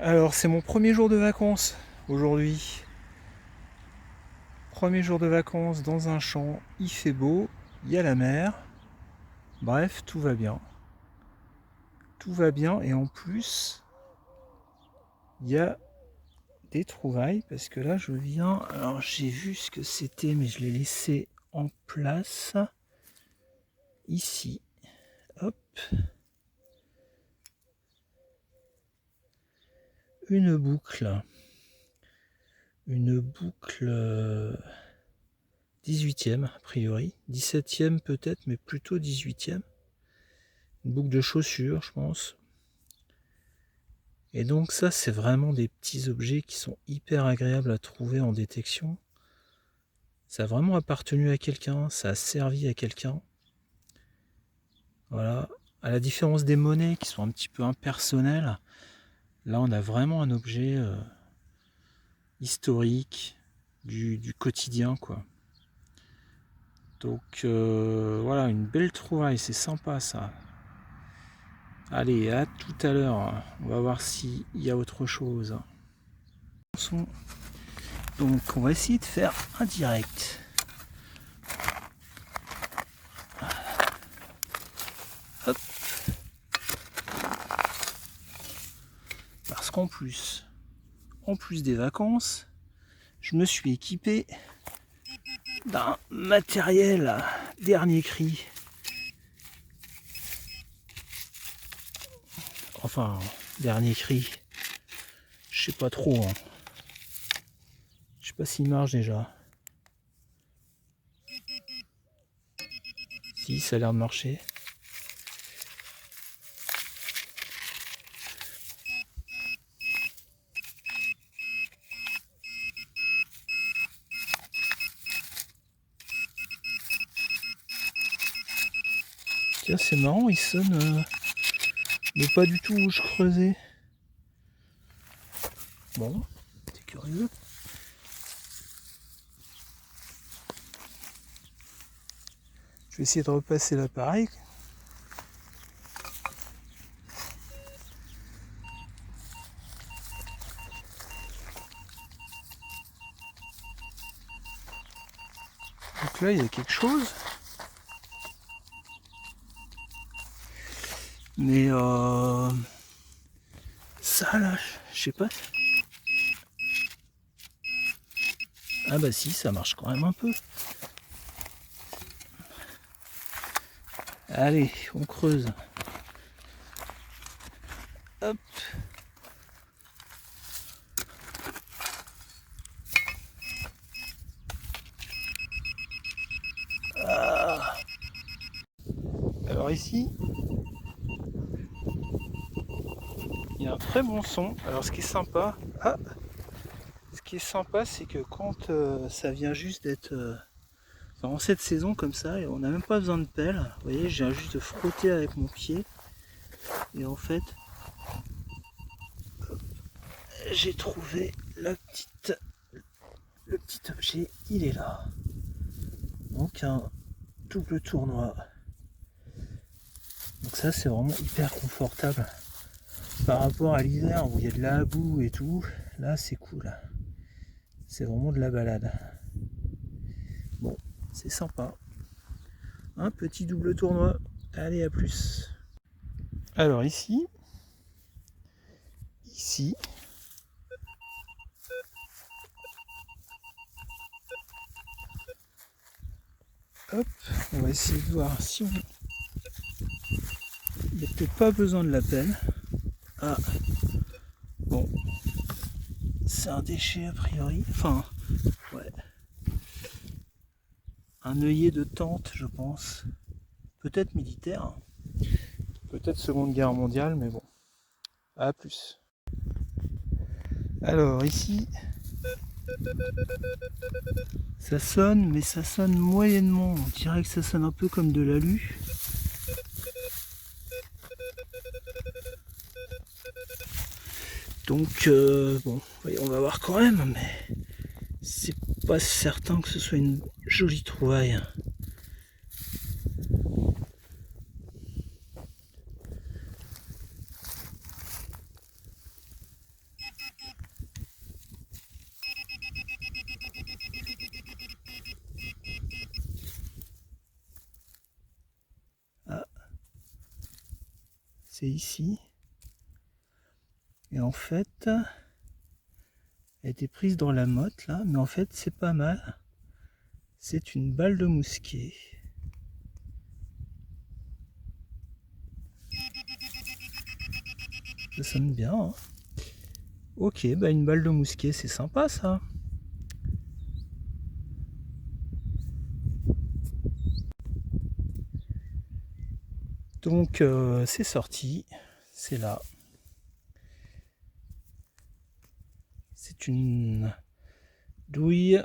Alors, c'est mon premier jour de vacances aujourd'hui. Premier jour de vacances dans un champ, il fait beau, il y a la mer. Bref, tout va bien. Tout va bien et en plus, il y a des trouvailles parce que là, je viens. Alors, j'ai vu ce que c'était, mais je l'ai laissé en place. Ici, hop, une boucle. Une boucle 18e a priori. 17e peut-être, mais plutôt 18e. Une boucle de chaussures, je pense. Et donc ça, c'est vraiment des petits objets qui sont hyper agréables à trouver en détection. Ça a vraiment appartenu à quelqu'un, ça a servi à quelqu'un. Voilà. À la différence des monnaies qui sont un petit peu impersonnelles, là on a vraiment un objet historique du quotidien, quoi. Donc voilà, une belle trouvaille, c'est sympa ça. Allez, à tout à l'heure, on va voir s'il y a autre chose. Donc on va essayer de faire un direct. Hop. Parce qu'en plus des vacances, je me suis équipé d'un matériel dernier cri. Enfin, dernier cri. Je sais pas trop. Hein. Je sais pas s'il marche déjà. Si, ça a l'air de marcher. Tiens, c'est marrant, il sonne mais pas du tout où je creusais. Bon, c'est curieux. Je vais essayer de repasser l'appareil. Donc là, il y a quelque chose. Mais ça là, je sais pas. Ah bah si, ça marche quand même un peu. Allez, on creuse. Hop. Ah. Alors ici, il y a un très bon son. Alors ce qui est sympa, c'est que quand ça vient juste d'être en cette saison comme ça, et on n'a même pas besoin de pelle. Vous voyez, je viens juste de frotter avec mon pied. Et en fait, j'ai trouvé le petit objet, il est là. Donc un double tournoi. Donc ça c'est vraiment hyper confortable. Par rapport à l'hiver où il y a de la boue et tout, là c'est cool. C'est vraiment de la balade. Bon, c'est sympa. Un petit double tournoi. Allez, à plus. Alors ici, hop, on va essayer de voir si on... Il n'y a peut-être pas besoin de la pelle. Ah, bon, c'est un déchet a priori. Enfin, ouais. Un œillet de tente, je pense. Peut-être militaire. Peut-être Seconde Guerre mondiale, mais bon. À plus. Alors ici, ça sonne, mais ça sonne moyennement. On dirait que ça sonne un peu comme de l'alu. Donc, bon, on va voir quand même, mais c'est pas certain que ce soit une jolie trouvaille. c'est ici. Et en fait, elle était prise dans la motte là, mais en fait c'est pas mal. C'est une balle de mousquet. Ça sonne bien. Hein. Ok, bah une balle de mousquet, c'est sympa ça. Donc c'est sorti, c'est là. C'est une douille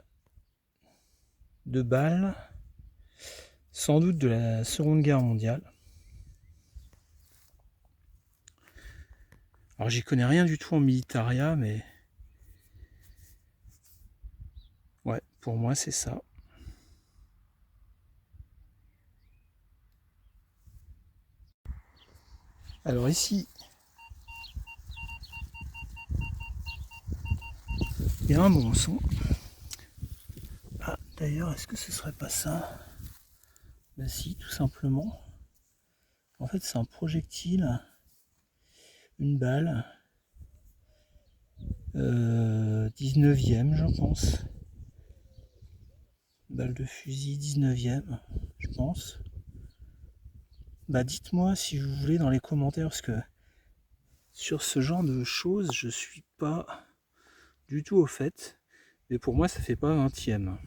de balle, sans doute de la Seconde Guerre mondiale. Alors j'y connais rien du tout en militaria, mais ouais, pour moi c'est ça. Alors ici, il y a un bon son. Ah, d'ailleurs, est-ce que ce serait pas ça? Ben si, tout simplement. En fait, c'est un projectile, une balle, 19e, je pense. Balle de fusil 19e, je pense. Bah dites-moi si vous voulez dans les commentaires, parce que sur ce genre de choses, je suis pas du tout au fait. Mais pour moi, ça fait pas 20e.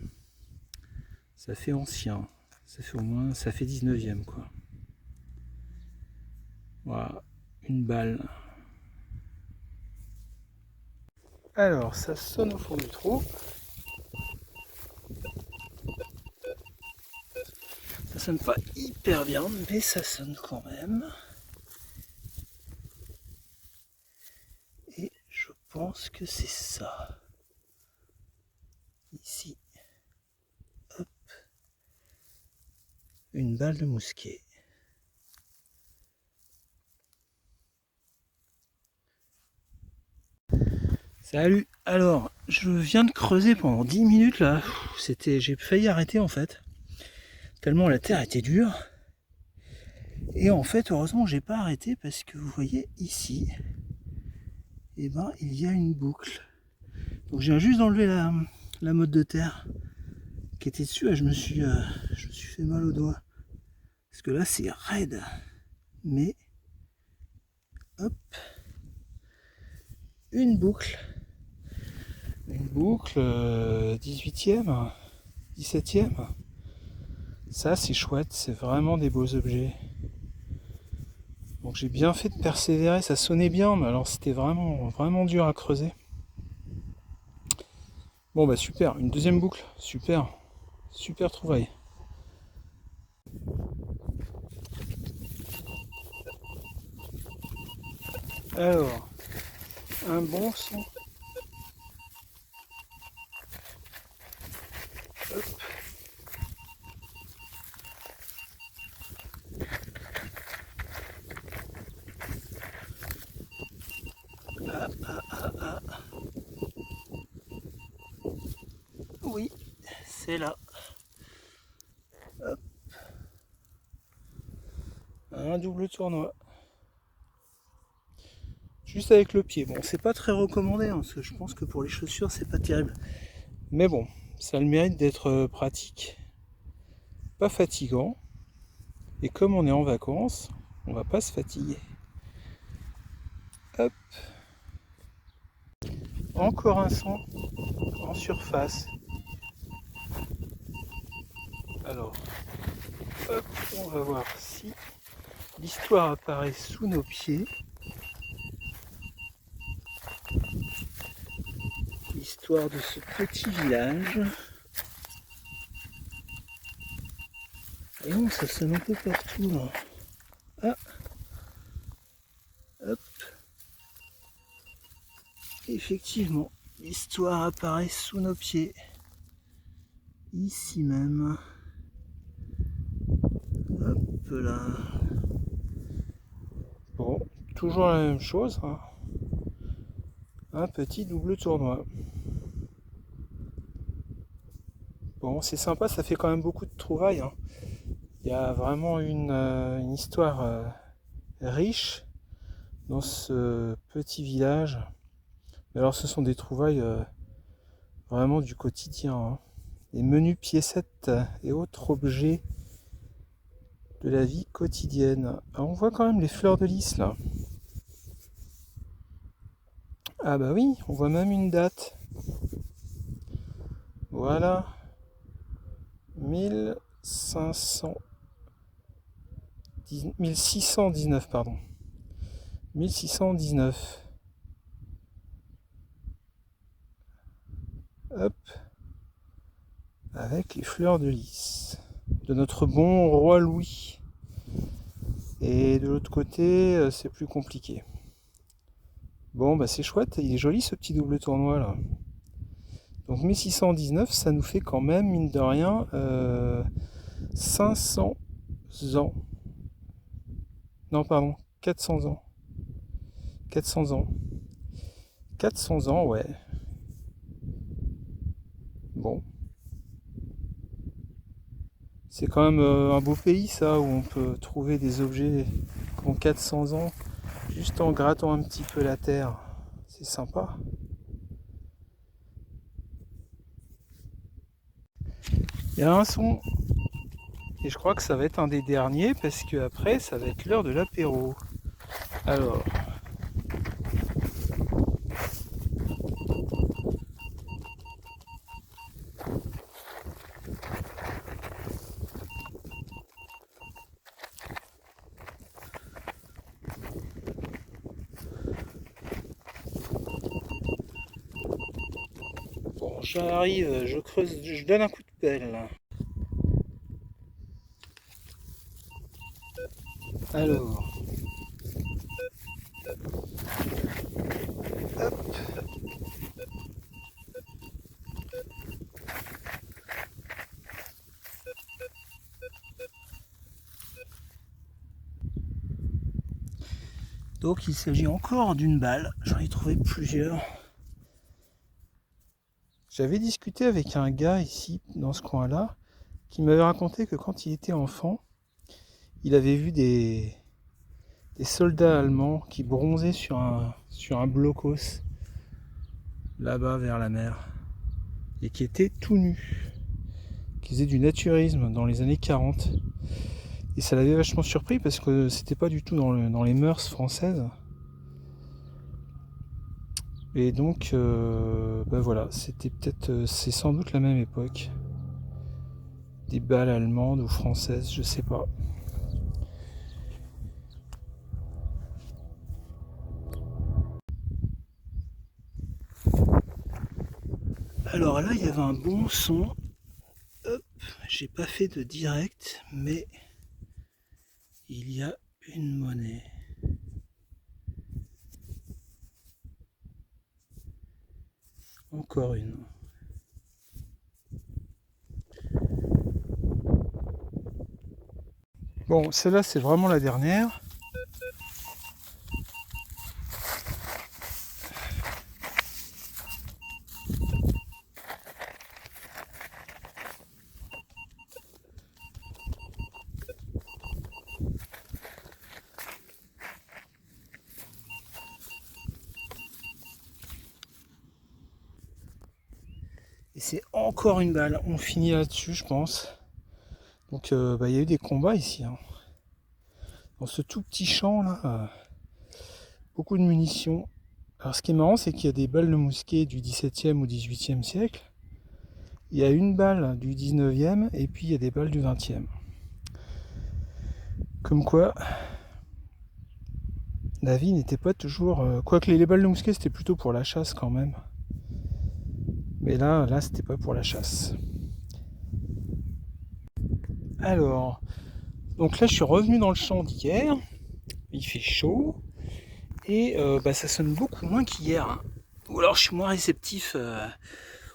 Ça fait ancien. Ça fait au moins, ça fait 19e quoi. Voilà, une balle. Alors, ça sonne au fond du trou. Ça sonne pas hyper bien, mais ça sonne quand même. Et je pense que c'est ça. Ici. Hop. Une balle de mousquet. Salut. Alors, je viens de creuser pendant 10 minutes là. J'ai failli arrêter en fait. Tellement la terre était dure. Et en fait, heureusement, j'ai pas arrêté parce que vous voyez ici, eh ben, il y a une boucle. Donc, je viens juste d'enlever la motte de terre qui était dessus et je me suis fait mal au doigt. Parce que là, c'est raide. Mais, hop, une boucle. Une boucle 18e, 17e. Ça, c'est chouette, c'est vraiment des beaux objets. Donc j'ai bien fait de persévérer, ça sonnait bien, mais alors c'était vraiment, vraiment dur à creuser. Bon bah super, une deuxième boucle, super, super trouvaille. Alors, un bon son. Hop. Ah. Oui, c'est là. Hop. Un double tournoi. Juste avec le pied. Bon, c'est pas très recommandé, hein, parce que je pense que pour les chaussures, c'est pas terrible. Mais bon, ça a le mérite d'être pratique, pas fatigant. Et comme on est en vacances, on va pas se fatiguer. Hop. Encore un son en surface. Alors, hop, on va voir si l'histoire apparaît sous nos pieds. L'histoire de ce petit village. Et non, ça sonne un peu partout là. Ah. Hop. Effectivement, l'histoire apparaît sous nos pieds. Ici même. Hop là. Bon, toujours la même chose. Hein. Un petit double tournoi. Bon, c'est sympa, ça fait quand même beaucoup de trouvailles. Hein. Il y a vraiment une histoire riche dans ce petit village. Alors ce sont des trouvailles vraiment du quotidien, hein. Des menus piécettes et autres objets de la vie quotidienne. Alors, on voit quand même les fleurs de lys là. Ah bah oui, on voit même une date. Voilà. 1619, pardon. 1619. Hop. Avec les fleurs de lys. De notre bon roi Louis. Et de l'autre côté, c'est plus compliqué. Bon, bah c'est chouette, il est joli ce petit double tournoi là. Donc 1619, ça nous fait quand même, mine de rien, 500 ans. Non, pardon, 400 ans. 400 ans. 400 ans, ouais. Bon. C'est quand même un beau pays ça, où on peut trouver des objets qui ont 400 ans, juste en grattant un petit peu la terre. C'est sympa. Il y a un son, et je crois que ça va être un des derniers, parce que après ça va être l'heure de l'apéro. Alors... Bon, j'arrive, je creuse, je donne un coup de pelle. Alors, hop. Donc il s'agit encore d'une balle, j'en ai trouvé plusieurs. J'avais discuté avec un gars ici, dans ce coin-là, qui m'avait raconté que quand il était enfant, il avait vu des soldats allemands qui bronzaient sur un blocos, là-bas vers la mer, et qui étaient tout nus, qui faisaient du naturisme dans les années 40. Et ça l'avait vachement surpris parce que c'était pas du tout dans les mœurs françaises. Et donc, bah voilà, c'était peut-être, c'est sans doute la même époque. Des balles allemandes ou françaises, je sais pas. Alors là, il y avait un bon son. Hop, j'ai pas fait de direct, mais il y a une monnaie. Encore une. Bon, celle-là, c'est vraiment la dernière. Et c'est encore une balle. On finit là-dessus, je pense. Donc, bah, il y a eu des combats ici, hein. Dans ce tout petit champ là, beaucoup de munitions. Alors, ce qui est marrant, c'est qu'il y a des balles de mousquet du XVIIe ou XVIIIe siècle. Il y a une balle du 19e et puis il y a des balles du 20e. Comme quoi, la vie n'était pas toujours... Quoique les balles de mousquet, c'était plutôt pour la chasse quand même. Mais là c'était pas pour la chasse. Alors, donc là, je suis revenu dans le champ d'hier. Il fait chaud. Et bah, ça sonne beaucoup moins qu'hier, hein. Ou alors je suis moins réceptif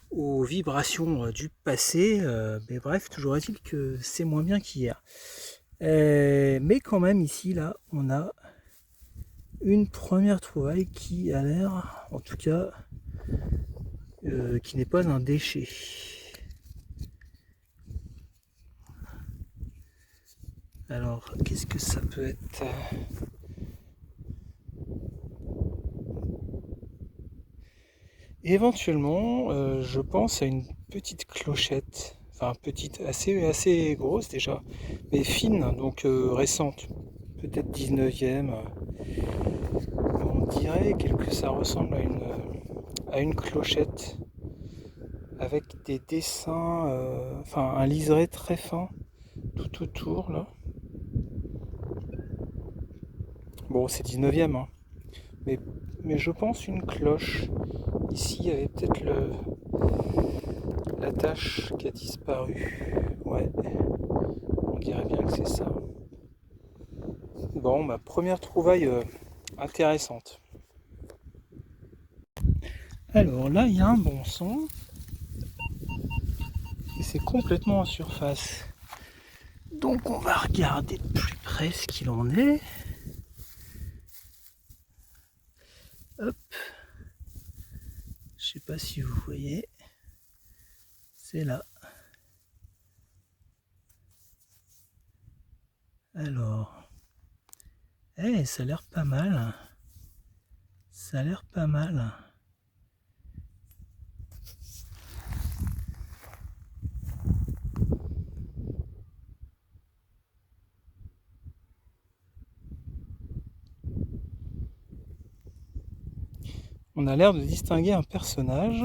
aux vibrations du passé. Mais bref, toujours est-il que c'est moins bien qu'hier. Mais quand même, ici, là, on a une première trouvaille qui a l'air, en tout cas, qui n'est pas un déchet. Alors, qu'est-ce que ça peut être? éventuellement, je pense à une petite clochette, enfin petite, assez grosse déjà, mais fine, donc récente, peut-être 19e. On dirait que ça ressemble à une clochette avec des dessins, enfin un liseré très fin tout autour là. Bon, c'est 19e, hein, mais, mais je pense une cloche. Ici, il y avait peut-être la tache qui a disparu. Ouais, on dirait bien que c'est ça. Bon, ma première trouvaille intéressante. Alors là, il y a un bon son. Et c'est complètement en surface. Donc on va regarder de plus près ce qu'il en est. Hop. Je sais pas si vous voyez. C'est là. Alors. Ça a l'air pas mal. Ça a l'air pas mal. On a l'air de distinguer un personnage.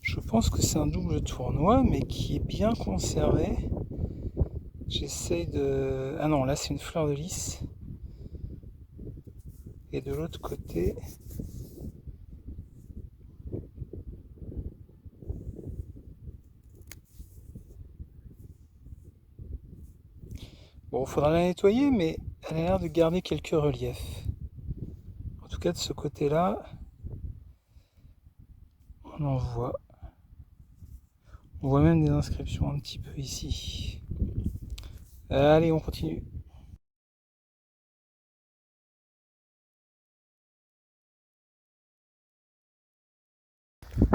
Je pense que c'est un double tournoi, mais qui est bien conservé. J'essaye de... Ah non, là c'est une fleur de lys. Et de l'autre côté... Bon, il faudra la nettoyer, mais elle a l'air de garder quelques reliefs. En tout cas, de ce côté-là, on en voit. On voit même des inscriptions un petit peu ici. Allez, on continue.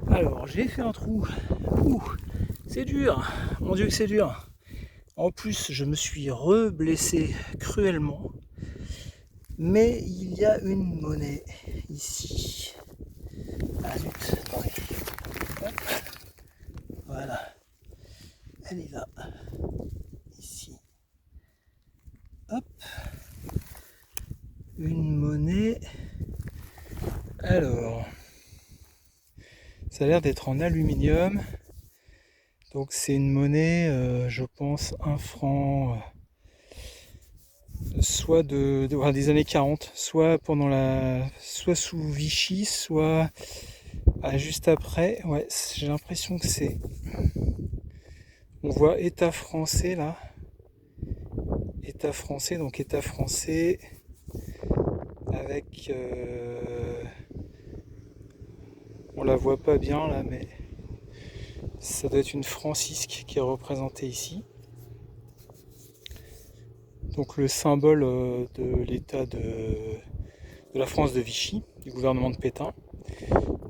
Alors, j'ai fait un trou. Ouh, c'est dur. Mon Dieu que c'est dur. En plus, je me suis re-blessé cruellement. Mais il y a une monnaie ici. Ah zut, attendez. Hop. Voilà. Elle est là. Ici. Hop. Une monnaie. Alors. Ça a l'air d'être en aluminium. Donc c'est une monnaie, je pense, 1 franc, soit des années 40, soit soit sous Vichy, soit juste après. Ouais, j'ai l'impression que c'est. On voit État français là. État français, donc État français avec. On la voit pas bien là, mais ça doit être une francisque qui est représentée ici. Donc le symbole de l'État de la France de Vichy, du gouvernement de Pétain.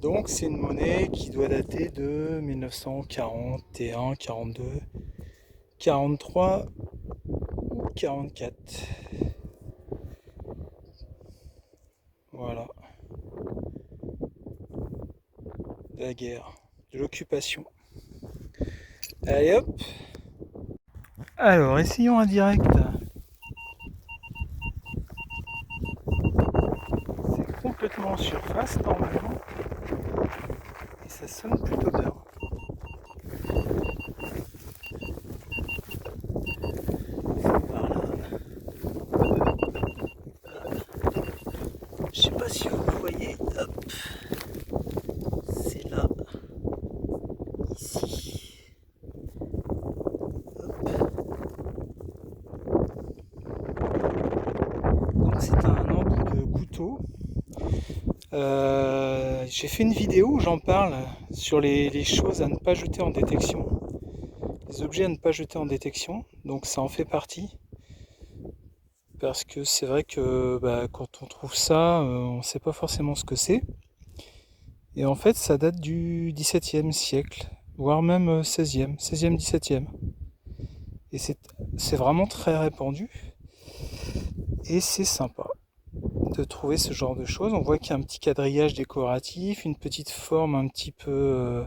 Donc c'est une monnaie qui doit dater de 1941, 42, 43 ou 44. Voilà. De la guerre, de l'occupation. Allez hop. Alors essayons un direct. C'est complètement en surface normalement. Et ça sonne plutôt bien. Je sais pas si vous voyez, hop, c'est là, ici, hop. Donc c'est un embout de couteau. J'ai fait une vidéo où j'en parle sur les choses à ne pas jeter en détection, les objets à ne pas jeter en détection, donc ça en fait partie. Parce que c'est vrai que quand on trouve ça, on ne sait pas forcément ce que c'est. Et en fait, ça date du XVIIe siècle, voire même XVIe, XVIe. Et c'est vraiment très répandu. Et c'est sympa. de trouver ce genre de choses. On voit qu'il y a un petit quadrillage décoratif, une petite forme un petit peu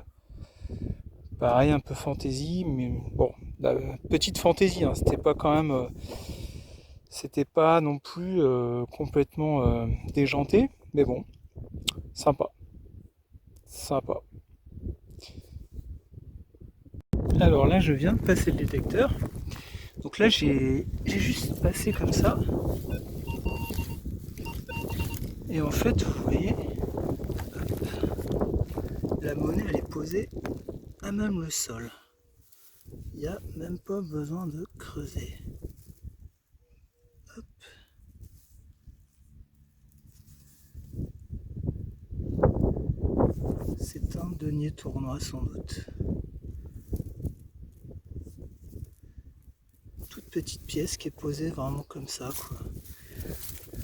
pareil, un peu fantaisie, mais bon, la petite fantaisie, hein, c'était pas quand même, c'était pas non plus complètement déjanté, mais bon, sympa, sympa. Alors là, je viens de passer le détecteur. Donc là, j'ai juste passé comme ça. Et en fait, vous voyez, la monnaie, elle est posée à même le sol. Il n'y a même pas besoin de creuser. Hop. C'est un denier tournoi sans doute. Toute petite pièce qui est posée vraiment comme ça, quoi.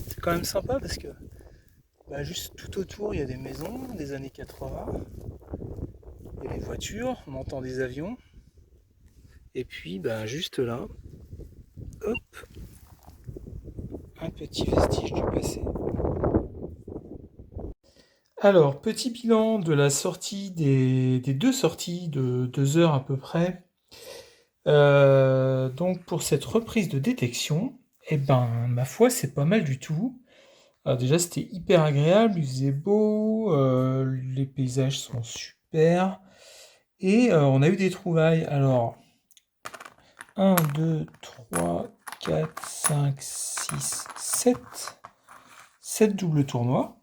C'est quand même sympa parce que juste tout autour il y a des maisons des années 80, il y a des voitures, on entend des avions. Et puis juste là, hop, un petit vestige du passé. Alors, petit bilan de la sortie des deux sorties de 2 heures à peu près. Donc pour cette reprise de détection, ma foi, c'est pas mal du tout. Alors déjà, c'était hyper agréable, il faisait beau, les paysages sont super, et on a eu des trouvailles. Alors, 1, 2, 3, 4, 5, 6, 7. 7 doubles tournois.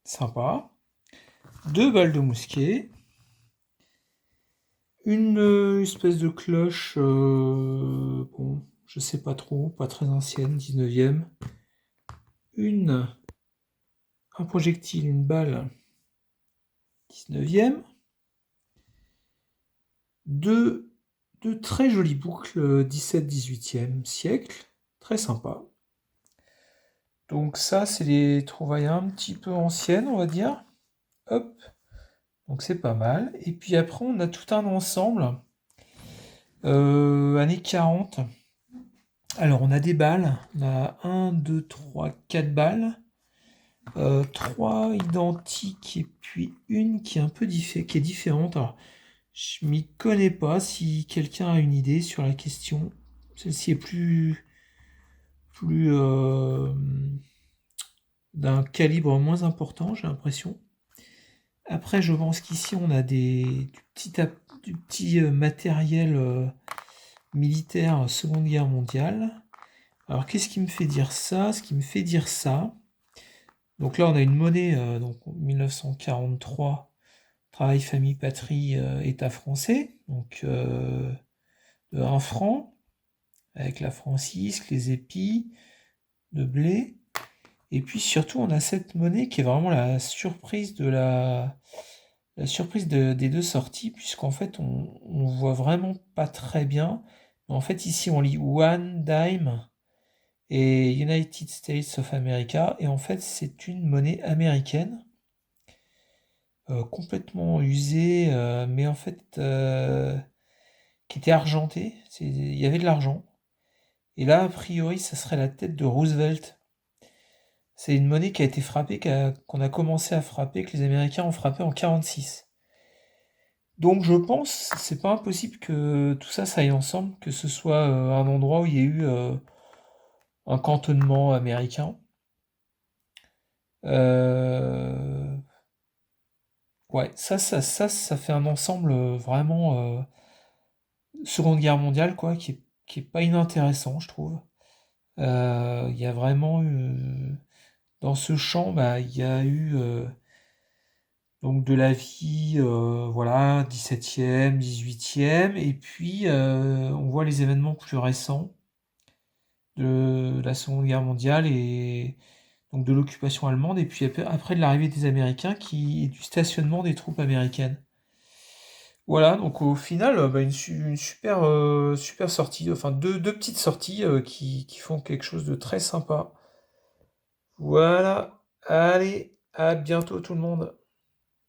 Sympa. 2 balles de mousquet. Une espèce de cloche, bon, je sais pas trop, pas très ancienne, 19e. Un projectile, une balle, 19e. Deux très jolies boucles, 17-18e siècle, très sympa. Donc ça, c'est les trouvailles un petit peu anciennes, on va dire. Hop, donc c'est pas mal. Et puis après, on a tout un ensemble, années 40. Alors, on a des balles. On a 1, 2, 3, 4 balles. 3 identiques et puis une qui est un peu qui est différente. Alors, je m'y connais pas. Si quelqu'un a une idée sur la question, celle-ci est plus d'un calibre moins important, j'ai l'impression. Après, je pense qu'ici, on a du petit matériel militaire Seconde Guerre mondiale. Alors, qu'est-ce qui me fait dire ça? Ce qui me fait dire ça, donc là, on a une monnaie, donc 1943, Travail, Famille, Patrie, État français, donc de 1 franc, avec la francisque, les épis, de blé. Et puis surtout, on a cette monnaie qui est vraiment la surprise des deux sorties, puisqu'en fait, on voit vraiment pas très bien. Mais en fait, ici, on lit One Dime et United States of America, et en fait, c'est une monnaie américaine, complètement usée, mais en fait, qui était argentée. Il y avait de l'argent. Et là, a priori, ça serait la tête de Roosevelt. C'est une monnaie qui a été frappée, qu'on a commencé à frapper, que les Américains ont frappé en 1946. Donc je pense, c'est pas impossible que tout ça, ça aille ensemble, que ce soit un endroit où il y a eu un cantonnement américain. Ouais, ça fait un ensemble vraiment Seconde Guerre mondiale, quoi, qui est pas inintéressant, je trouve. Il y a vraiment eu, dans ce champ, il y a eu donc de la vie, voilà, 17e, 18e, et puis on voit les événements plus récents de la Seconde Guerre mondiale et donc de l'occupation allemande, et puis après de l'arrivée des Américains et du stationnement des troupes américaines. Voilà, donc au final, une super, super sortie, enfin deux petites sorties qui font quelque chose de très sympa. Voilà, allez, à bientôt tout le monde.